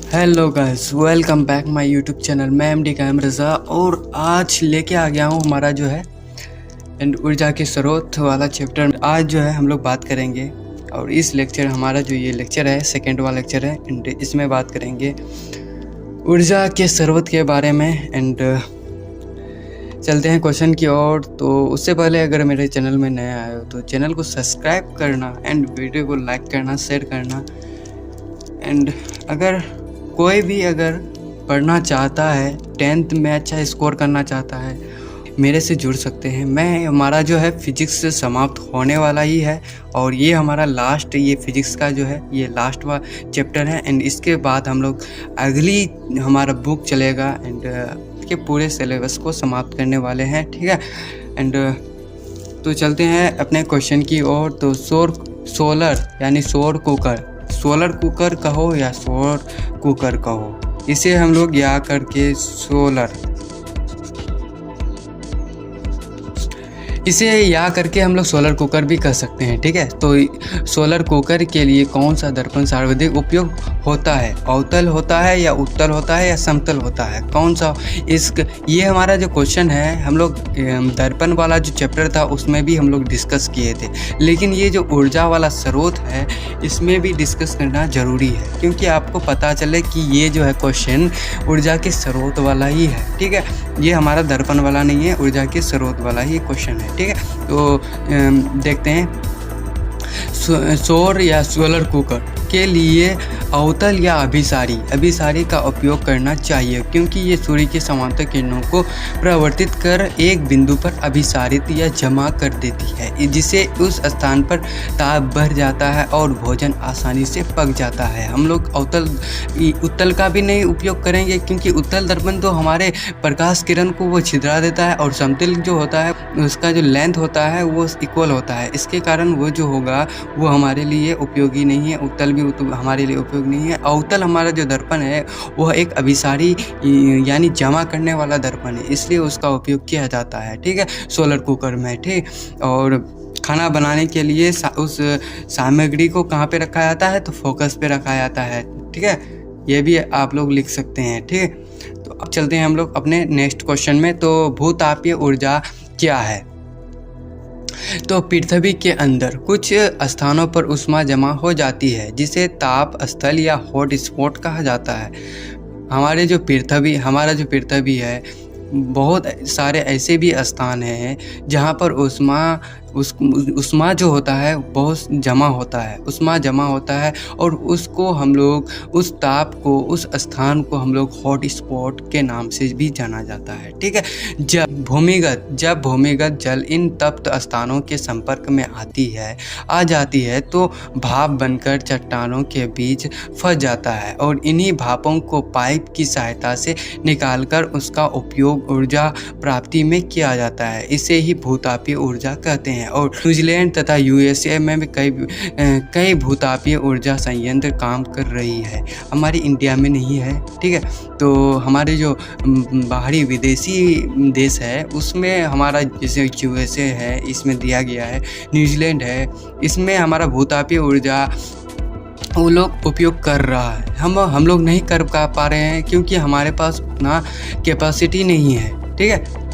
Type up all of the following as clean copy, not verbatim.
Hello guys, welcome back my YouTube channel. मैं MD कायम रज़ा और आज लेके आ गया हूँ हमारा जो है एंड ऊर्जा के स्रोत वाला चैप्टर। आज जो है हम लोग बात करेंगे और इस लेक्चर हमारा जो ये लेक्चर है सेकेंड वाला लेक्चर है एंड इसमें बात करेंगे ऊर्जा के स्रोत के बारे में। एंड चलते हैं क्वेश्चन की ओर। तो उससे पहले अगर मेरे चैनल में नया आए हो तो चैनल को सब्सक्राइब करना एंड वीडियो को लाइक करना, शेयर करना। एंड अगर कोई भी अगर पढ़ना चाहता है, 10th में अच्छा स्कोर करना चाहता है, मेरे से जुड़ सकते हैं। हमारा जो है फिजिक्स से समाप्त होने वाला ही है और ये हमारा लास्ट, ये फिजिक्स का जो है ये लास्ट वाला चैप्टर है। एंड इसके बाद हम लोग अगली हमारा बुक चलेगा एंड के पूरे सिलेबस को समाप्त करने वाले हैं, ठीक है। एंड तो चलते हैं अपने क्वेश्चन की ओर। तो सोलर यानी सौर कुकर, सोलर कुकर कहो या सौर कुकर कहो, इसे हम लोग या करके इसे या करके हम लोग सोलर कुकर भी कह सकते हैं, ठीक है। तो सोलर कुकर के लिए कौन सा दर्पण सर्वाधिक उपयोग होता है? अवतल होता है या उत्तल होता है या समतल होता है? कौन सा ये हमारा जो क्वेश्चन है हम लोग दर्पण वाला जो चैप्टर था उसमें भी हम लोग डिस्कस किए थे, लेकिन ये जो ऊर्जा वाला स्रोत है इसमें भी डिस्कस करना ज़रूरी है क्योंकि आपको पता चले कि ये जो है क्वेश्चन ऊर्जा के स्रोत वाला ही है, ठीक है। ये हमारा दर्पण वाला नहीं है, ऊर्जा के स्रोत वाला ही क्वेश्चन है, ठीक है। तो देखते हैं सौर या सोलर कुकर के लिए अवतल या अभिसारी का उपयोग करना चाहिए क्योंकि ये सूर्य के समांतर किरणों को प्रवर्तित कर एक बिंदु पर अभिसारित या जमा कर देती है, जिससे उस स्थान पर ताप बढ़ जाता है और भोजन आसानी से पक जाता है। हम लोग उत्तल का भी नहीं उपयोग करेंगे क्योंकि उत्तल दर्पण तो हमारे प्रकाश किरण को वो छिद्रा देता है और समतल जो होता है उसका जो लेंथ होता है वो इक्वल होता है। इसके कारण वो जो होगा वो हमारे लिए उपयोगी नहीं है, उत्तल भी हमारे लिए उपयोग नहीं है। अवतल हमारा जो दर्पण है वह एक अभिसारी यानी जमा करने वाला दर्पण है, इसलिए उसका उपयोग किया जाता है, ठीक है, सोलर कुकर में, ठीक। और खाना बनाने के लिए उस सामग्री को कहाँ पे रखा जाता है? तो फोकस पे रखा जाता है, ठीक है। ये भी आप लोग लिख सकते हैं, ठीक। तो अब चलते हैं हम लोग अपने नेक्स्ट क्वेश्चन में। तो भूतापीय ऊर्जा क्या है? तो पृथ्वी के अंदर कुछ स्थानों पर ऊष्मा जमा हो जाती है जिसे ताप स्थल या हॉट स्पॉट कहा जाता है। हमारा जो पृथ्वी है बहुत सारे ऐसे भी स्थान हैं जहाँ पर ऊष्मा जो होता है बहुत जमा होता है और उसको हम लोग उस ताप को, उस स्थान को हम लोग हॉट स्पॉट के नाम से भी जाना जाता है, ठीक है। जब भूमिगत जल इन तप्त स्थानों के संपर्क में आ जाती है तो भाप बनकर चट्टानों के बीच फंस जाता है और इन्हीं भापों को पाइप की सहायता से निकालकर उसका उपयोग ऊर्जा प्राप्ति में किया जाता है। इसे ही भूतापीय ऊर्जा कहते हैं। और न्यूजीलैंड तथा यूएसए में भी कई भूतापीय ऊर्जा संयंत्र काम कर रही है, हमारी इंडिया में नहीं है, ठीक है। तो हमारे जो बाहरी विदेशी देश है उसमें हमारा जैसे यूएसए है, इसमें दिया गया है, न्यूजीलैंड है, इसमें हमारा भूतापीय ऊर्जा वो लोग उपयोग कर रहा है। हम लोग नहीं कर पा रहे हैं क्योंकि हमारे पास उतना कैपेसिटी नहीं है, ठीक है।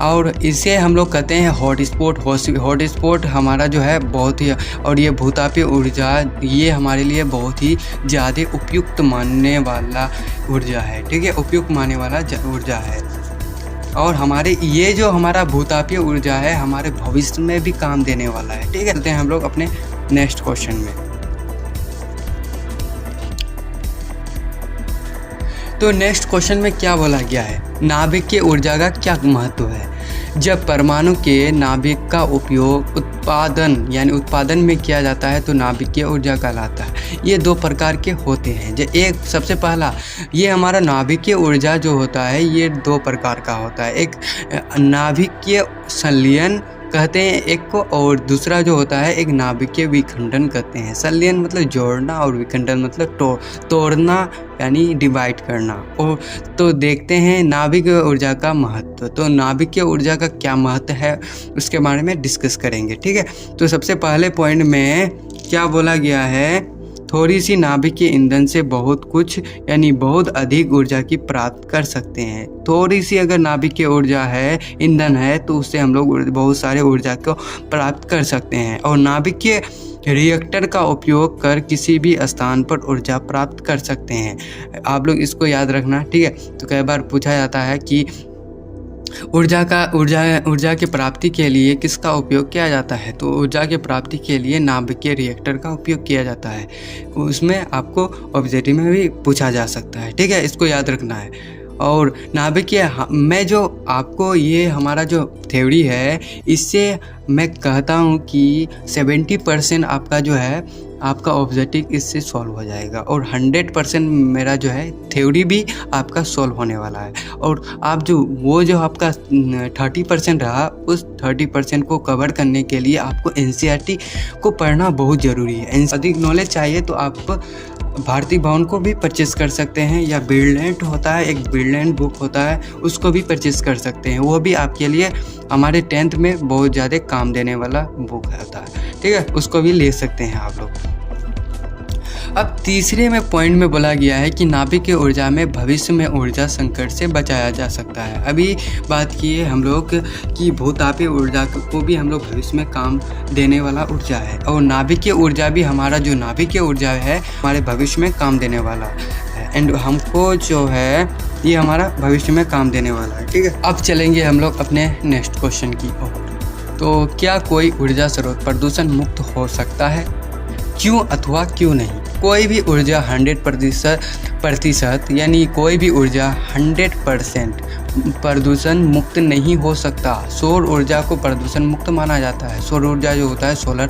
और इसे हम लोग कहते हैं हॉट स्पॉट हमारा जो है बहुत ही, और ये भूतापीय ऊर्जा ये हमारे लिए बहुत ही ज़्यादा उपयुक्त मानने वाला ऊर्जा है, ठीक है, उपयुक्त मानने वाला ऊर्जा है। और हमारे ये जो हमारा भूतापीय ऊर्जा है हमारे भविष्य में भी काम देने वाला है, ठीक है। चलते हैं हम लोग अपने नेक्स्ट क्वेश्चन में। तो नेक्स्ट क्वेश्चन में क्या बोला गया है? नाभिकीय ऊर्जा का क्या महत्व है? जब परमाणु के नाभिक का उपयोग उत्पादन में किया जाता है तो नाभिकीय ऊर्जा कहलाता है। ये दो प्रकार के होते हैं। एक सबसे पहला ये हमारा नाभिकीय ऊर्जा जो होता है ये दो प्रकार का होता है। एक नाभिकीय संलयन कहते हैं एक को, और दूसरा जो होता है एक नाभिकीय विखंडन कहते हैं। संलयन मतलब जोड़ना और विखंडन मतलब तोड़ना यानी डिवाइड करना। और तो देखते हैं नाभिकीय ऊर्जा का महत्व। तो नाभिकीय ऊर्जा का क्या महत्व है उसके बारे में डिस्कस करेंगे, ठीक है। तो सबसे पहले पॉइंट में क्या बोला गया है थोड़ी सी नाभिकीय ईंधन से बहुत कुछ यानी बहुत अधिक ऊर्जा की प्राप्त कर सकते हैं। थोड़ी सी अगर नाभिकीय ऊर्जा है, ईंधन है, तो उससे हम लोग बहुत सारे ऊर्जा को प्राप्त कर सकते हैं। और नाभिकीय रिएक्टर का उपयोग कर किसी भी स्थान पर ऊर्जा प्राप्त कर सकते हैं। आप लोग इसको याद रखना, ठीक है। तो कई बार पूछा जाता है कि ऊर्जा की प्राप्ति के लिए किसका उपयोग किया जाता है, तो ऊर्जा की प्राप्ति के लिए नाभिकीय रिएक्टर का उपयोग किया जाता है। उसमें आपको ऑब्जेक्टिव में भी पूछा जा सकता है, ठीक है, इसको याद रखना है। और नाभिकीय मैं जो आपको ये हमारा जो थ्योरी है, इससे मैं कहता हूँ कि 70% आपका जो है आपका ऑब्जेक्टिव इससे सॉल्व हो जाएगा और 100% मेरा जो है थ्योरी भी आपका सॉल्व होने वाला है। और आप जो आपका 30% रहा, उस 30% को कवर करने के लिए आपको NCERT को पढ़ना बहुत ज़रूरी है। अधिक नॉलेज चाहिए तो आप भारतीय भवन को भी परचेस कर सकते हैं, या बिल्डलैंड होता है, एक बिल्डलैंड बुक होता है, उसको भी परचेस कर सकते हैं। वो भी आपके लिए हमारे 10th में बहुत ज़्यादा काम देने वाला बुक होता है, ठीक है, उसको भी ले सकते हैं आप लोग। अब तीसरे में पॉइंट में बोला गया है कि नाभिकीय ऊर्जा में भविष्य में ऊर्जा संकट से बचाया जा सकता है। अभी बात की है हम लोग कि भूतापीय ऊर्जा को भी हम लोग भविष्य में काम देने वाला ऊर्जा है, और नाभिकीय ऊर्जा भी हमारा जो नाभिकीय ऊर्जा है हमारे भविष्य में काम देने वाला है। एंड हमको जो है ये हमारा भविष्य में काम देने वाला है, ठीक है। अब चलेंगे हम लोग अपने नेक्स्ट क्वेश्चन की ओर। तो क्या कोई ऊर्जा स्रोत प्रदूषण मुक्त हो सकता है, क्यों अथवा क्यों नहीं? कोई भी ऊर्जा 100% यानी कोई भी ऊर्जा 100% प्रदूषण मुक्त नहीं हो सकता। सौर ऊर्जा को प्रदूषण मुक्त माना जाता है। सौर ऊर्जा जो होता है सोलर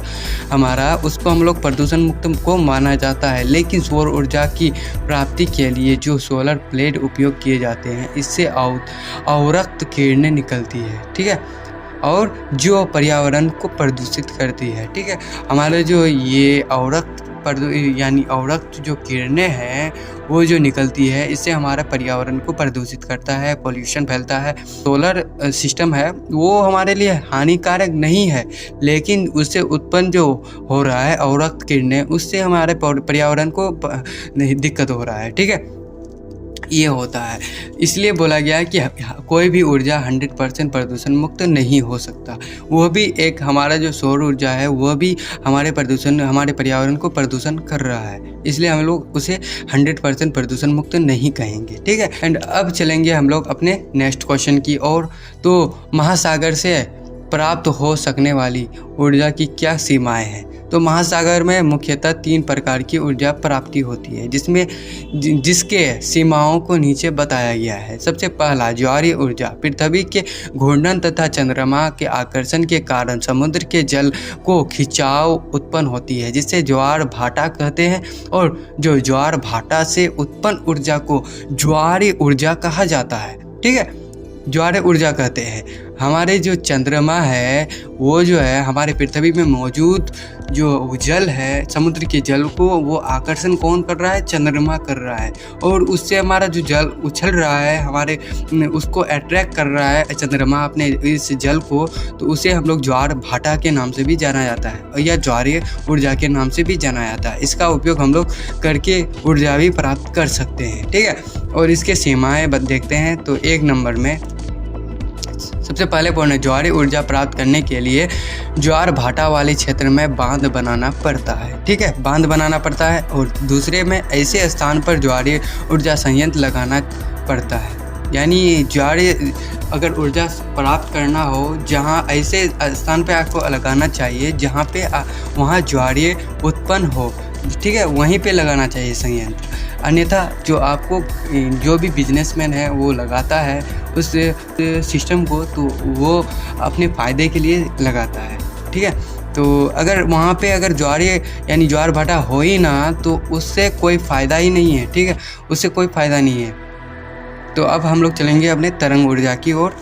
हमारा, उसको हम लोग प्रदूषण मुक्त को माना जाता है। लेकिन सौर ऊर्जा की प्राप्ति के लिए जो सोलर प्लेट उपयोग किए जाते हैं, इससे अवरक्त किरणें निकलती है, ठीक है, और जो पर्यावरण को प्रदूषित करती है, ठीक है। हमारे जो ये अवरक्त जो किरणें हैं वो जो निकलती है, इससे हमारा पर्यावरण को प्रदूषित करता है, पोल्यूशन फैलता है। सोलर सिस्टम है वो हमारे लिए हानिकारक नहीं है, लेकिन उससे उत्पन्न जो हो रहा है अवरक्त किरणें, उससे हमारे पर्यावरण को दिक्कत हो रहा है, ठीक है, ये होता है। इसलिए बोला गया है कि कोई भी ऊर्जा 100% प्रदूषण मुक्त नहीं हो सकता। वो भी एक हमारा जो सौर ऊर्जा है वो भी हमारे पर्यावरण को प्रदूषण कर रहा है, इसलिए हम लोग उसे 100% प्रदूषण मुक्त नहीं कहेंगे, ठीक है। एंड अब चलेंगे हम लोग अपने नेक्स्ट क्वेश्चन की ओर। तो महासागर से प्राप्त हो सकने वाली ऊर्जा की क्या सीमाएं हैं? तो महासागर में मुख्यतः 3 प्रकार की ऊर्जा प्राप्ति होती है, जिसके सीमाओं को नीचे बताया गया है। सबसे पहला ज्वारीय ऊर्जा। पृथ्वी के घूर्णन तथा चंद्रमा के आकर्षण के कारण समुद्र के जल को खिंचाव उत्पन्न होती है, जिसे ज्वार भाटा कहते हैं। और जो ज्वार भाटा से उत्पन्न ऊर्जा को ज्वारीय ऊर्जा कहा जाता है, ठीक है, ज्वारीय ऊर्जा कहते हैं। हमारे जो चंद्रमा है वो जो है हमारे पृथ्वी में मौजूद जो जल है, समुद्र के जल को वो आकर्षण कौन कर रहा है? चंद्रमा कर रहा है, और उससे हमारा जो जल उछल रहा है हमारे उसको अट्रैक्ट कर रहा है चंद्रमा अपने इस जल को, तो उसे हम लोग ज्वार भाटा के नाम से भी जाना जाता है, या ज्वारीय ऊर्जा के नाम से भी जाना जाता है। इसका उपयोग हम लोग करके ऊर्जा भी प्राप्त कर सकते हैं, ठीक है। और इसके सीमाएँ देखते हैं तो 1 नंबर में सबसे पहले पॉइंट है ज्वारीय ऊर्जा प्राप्त करने के लिए ज्वार भाटा वाले क्षेत्र में बांध बनाना पड़ता है, ठीक है, बांध बनाना पड़ता है। और दूसरे में ऐसे स्थान पर ज्वारीय ऊर्जा संयंत्र लगाना पड़ता है, यानी ज्वारीय अगर ऊर्जा प्राप्त करना हो जहाँ ऐसे स्थान पे आपको लगाना चाहिए जहाँ पे वहाँ ज्वारीय उत्पन्न हो, ठीक है, वहीं पे लगाना चाहिए संयंत्र। अन्यथा जो भी बिजनेसमैन है वो लगाता है उस सिस्टम को, तो वो अपने फ़ायदे के लिए लगाता है, ठीक है। तो अगर वहाँ पे अगर ज्वारीय यानी ज्वार भाटा हो ही ना, तो उससे कोई फ़ायदा ही नहीं है, ठीक है, उससे कोई फ़ायदा नहीं है। तो अब हम लोग चलेंगे अपने तरंग ऊर्जा की ओर।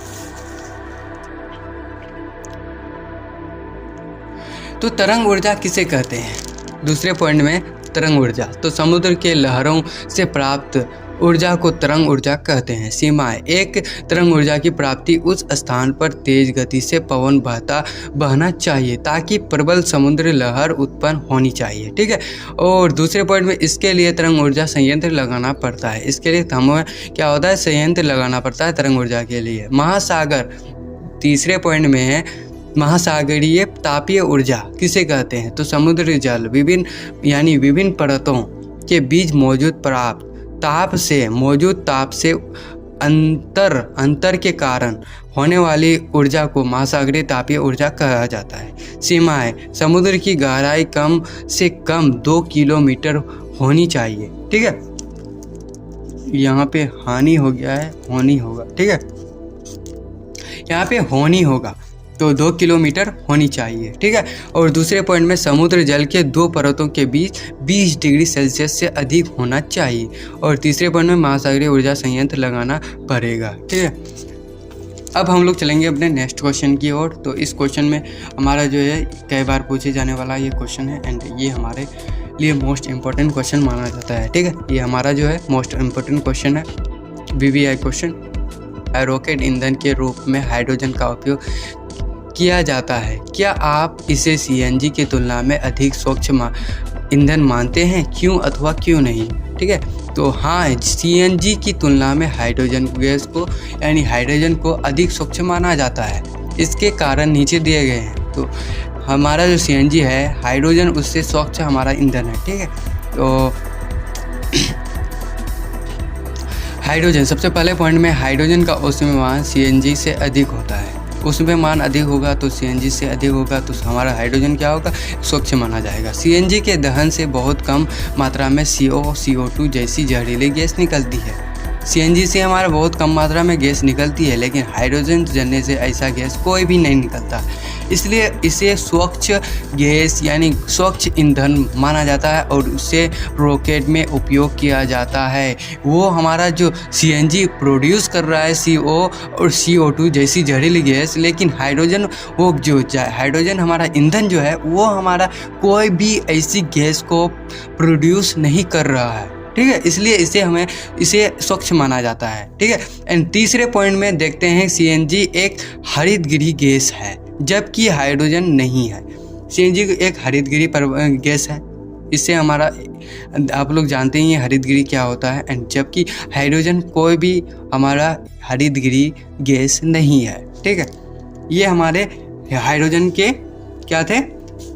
तो तरंग ऊर्जा किसे कहते हैं? दूसरे पॉइंट में तरंग ऊर्जा तो समुद्र के लहरों से प्राप्त ऊर्जा को तरंग ऊर्जा कहते हैं। सीमाएं: एक तरंग ऊर्जा की प्राप्ति उस स्थान पर तेज गति से पवन बहना चाहिए ताकि प्रबल समुद्र लहर उत्पन्न होनी चाहिए, ठीक है। और दूसरे पॉइंट में इसके लिए तरंग ऊर्जा संयंत्र लगाना पड़ता है। इसके लिए हमें क्या होता है, संयंत्र लगाना पड़ता है तरंग ऊर्जा के लिए। महासागर तीसरे पॉइंट में है, महासागरीय तापीय ऊर्जा किसे कहते हैं, तो समुद्री जल विभिन्न परतों के बीच मौजूद प्राप्त ताप से अंतर के कारण होने वाली ऊर्जा को महासागरीय तापीय ऊर्जा कहा जाता है। सीमाएं: समुद्र की गहराई कम से कम 2 किलोमीटर होनी चाहिए, ठीक है। यहाँ पे हानि हो गया है, होनी होगा, ठीक है। यहाँ पे होनी होगा तो 2 किलोमीटर होनी चाहिए, ठीक है। और दूसरे पॉइंट में समुद्र जल के 2 परतों के बीच 20 डिग्री सेल्सियस से अधिक होना चाहिए। और तीसरे पॉइंट में महासागरीय ऊर्जा संयंत्र लगाना पड़ेगा, ठीक है। अब हम लोग चलेंगे अपने नेक्स्ट क्वेश्चन की ओर। तो इस क्वेश्चन में हमारा जो है कई बार पूछे जाने वाला ये क्वेश्चन है एंड ये हमारे लिए मोस्ट इम्पोर्टेंट क्वेश्चन माना जाता है, ठीक है। ये हमारा जो है मोस्ट इम्पोर्टेंट क्वेश्चन है, VVI क्वेश्चन। रॉकेट ईंधन के रूप में हाइड्रोजन का उपयोग किया जाता है। क्या आप इसे CNG की तुलना में अधिक स्वच्छ ईंधन मानते हैं, क्यों अथवा क्यों नहीं, ठीक है। तो हाँ, CNG की तुलना में हाइड्रोजन गैस को यानी हाइड्रोजन को अधिक स्वच्छ माना जाता है। इसके कारण नीचे दिए गए हैं। तो हमारा जो CNG है, हाइड्रोजन उससे स्वच्छ हमारा ईंधन है, ठीक है। तो हाइड्रोजन, सबसे पहले पॉइंट में हाइड्रोजन का ऊष्मायन CNG से अधिक होता है। ऊष्मायन अधिक होगा तो CNG से अधिक होगा तो हमारा हाइड्रोजन क्या होगा, स्वच्छ माना जाएगा। CNG के दहन से बहुत कम मात्रा में CO2 जैसी जहरीली गैस निकलती है। CNG से हमारा बहुत कम मात्रा में गैस निकलती है, लेकिन हाइड्रोजन जलने से ऐसा गैस कोई भी नहीं निकलता, इसलिए इसे स्वच्छ गैस यानी स्वच्छ ईंधन माना जाता है और उसे रॉकेट में उपयोग किया जाता है। वो हमारा जो CNG प्रोड्यूस कर रहा है CO और CO2 जैसी जहरीली गैस, लेकिन हाइड्रोजन हाइड्रोजन हमारा ईंधन जो है वो हमारा कोई भी ऐसी गैस को प्रोड्यूस नहीं कर रहा है, ठीक है। इसलिए इसे स्वच्छ माना जाता है, ठीक है। एंड तीसरे पॉइंट में देखते हैं, CNG एक हरितगृह गैस है जबकि हाइड्रोजन नहीं है। CNG एक हरितगृह गैस है, इससे हमारा आप लोग जानते ही हैं हरितगृह क्या होता है। एंड जबकि हाइड्रोजन कोई भी हमारा हरितगृह गैस नहीं है, ठीक है। ये हमारे हाइड्रोजन के क्या थे,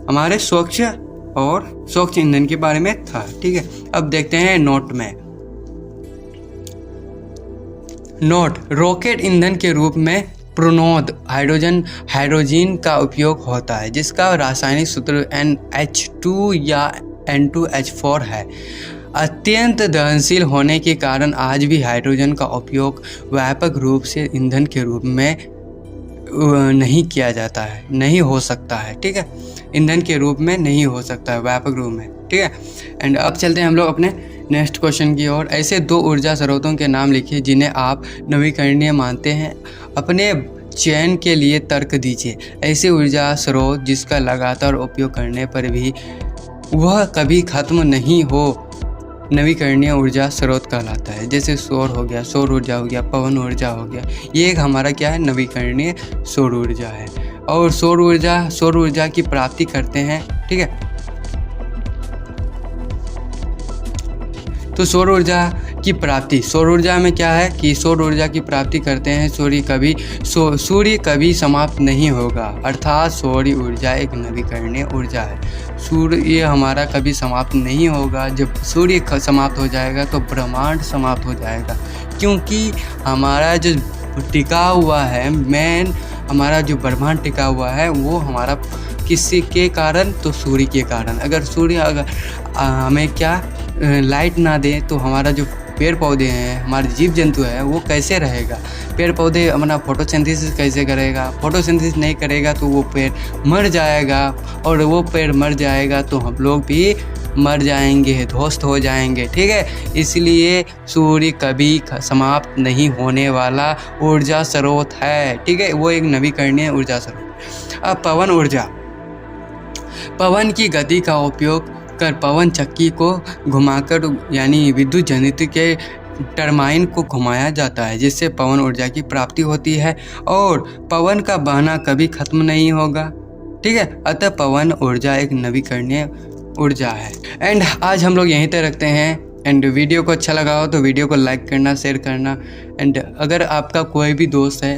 हमारे स्वच्छ ईंधन के बारे में था, ठीक है। अब देखते हैं नोट में। नोट: रॉकेट ईंधन के रूप में प्रणोद हाइड्रोजन का उपयोग होता है, जिसका रासायनिक सूत्र NH2 या N2H4 है। अत्यंत दहनशील होने के कारण आज भी हाइड्रोजन का उपयोग व्यापक रूप से ईंधन के रूप में नहीं किया जाता है, नहीं हो सकता है, ठीक है। ईंधन के रूप में नहीं हो सकता है व्यापक रूप में, ठीक है। एंड अब चलते हैं हम लोग अपने नेक्स्ट क्वेश्चन की ओर। ऐसे 2 ऊर्जा स्रोतों के नाम लिखिए जिन्हें आप नवीकरणीय मानते हैं। अपने चयन के लिए तर्क दीजिए। ऐसे ऊर्जा स्रोत जिसका लगातार उपयोग करने पर भी वह कभी खत्म नहीं हो नवीकरणीय ऊर्जा स्रोत कहलाता है। जैसे सौर ऊर्जा हो गया, पवन ऊर्जा हो गया, ये एक हमारा क्या है, नवीकरणीय सौर ऊर्जा है। और सौर ऊर्जा की प्राप्ति करते हैं, ठीक है। तो सौर ऊर्जा में क्या है कि सौर ऊर्जा की प्राप्ति करते हैं। सूर्य कभी समाप्त नहीं होगा, अर्थात सौर ऊर्जा एक नवीकरणीय ऊर्जा है। सूर्य हमारा कभी समाप्त नहीं होगा। जब सूर्य समाप्त हो जाएगा तो ब्रह्मांड समाप्त हो जाएगा, क्योंकि हमारा जो टिका हुआ है हमारा जो ब्रह्मांड टिका हुआ है वो हमारा किसी के कारण, तो सूर्य के कारण। अगर सूर्य हमें क्या लाइट ना दे तो हमारा जो पेड़ पौधे हैं, हमारे जीव जंतु है, वो कैसे रहेगा। पेड़ पौधे अपना फोटोसिंथेसिस कैसे करेगा, फोटोसिंथेसिस नहीं करेगा तो वो पेड़ मर जाएगा, और वो पेड़ मर जाएगा तो हम लोग भी मर जाएंगे, ध्वस्त हो जाएंगे, ठीक है। इसलिए सूर्य कभी समाप्त नहीं होने वाला ऊर्जा स्रोत है, ठीक है। वो एक नवीकरणीय ऊर्जा स्रोत। अब पवन ऊर्जा। पवन की गति का उपयोग कर पवन चक्की को घुमाकर यानी विद्युत जनित्र के टरबाइन को घुमाया जाता है, जिससे पवन ऊर्जा की प्राप्ति होती है और पवन का बहना कभी खत्म नहीं होगा। ठीक है, अतः पवन ऊर्जा एक नवीकरणीय ऊर्जा है। एंड आज हम लोग यहीं तक रखते हैं। एंड वीडियो को अच्छा लगा हो तो वीडियो को लाइक करना, शेयर करना। एंड अगर आपका कोई भी दोस्त है,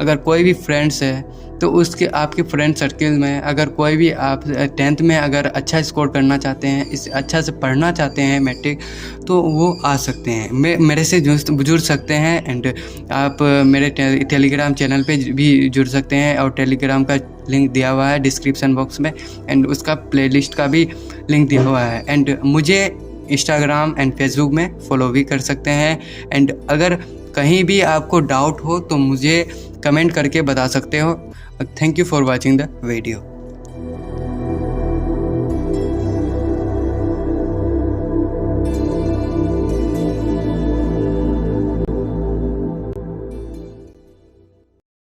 अगर कोई भी फ्रेंड्स है, तो उसके आपके फ्रेंड सर्किल में अगर कोई भी आप 10th में अगर अच्छा स्कोर करना चाहते हैं, इस अच्छा से पढ़ना चाहते हैं मैट्रिक, तो वो आ सकते हैं, मेरे से जुड़ सकते हैं। एंड आप मेरे टेलीग्राम चैनल पे भी जुड़ सकते हैं और टेलीग्राम का लिंक दिया हुआ है डिस्क्रिप्शन बॉक्स में। एंड उसका प्लेलिस्ट का भी लिंक दिया हुआ है। एंड मुझे इंस्टाग्राम एंड फेसबुक में फॉलो भी कर सकते हैं। एंड अगर कहीं भी आपको डाउट हो तो मुझे कमेंट करके बता सकते हो। Thank you for watching the video.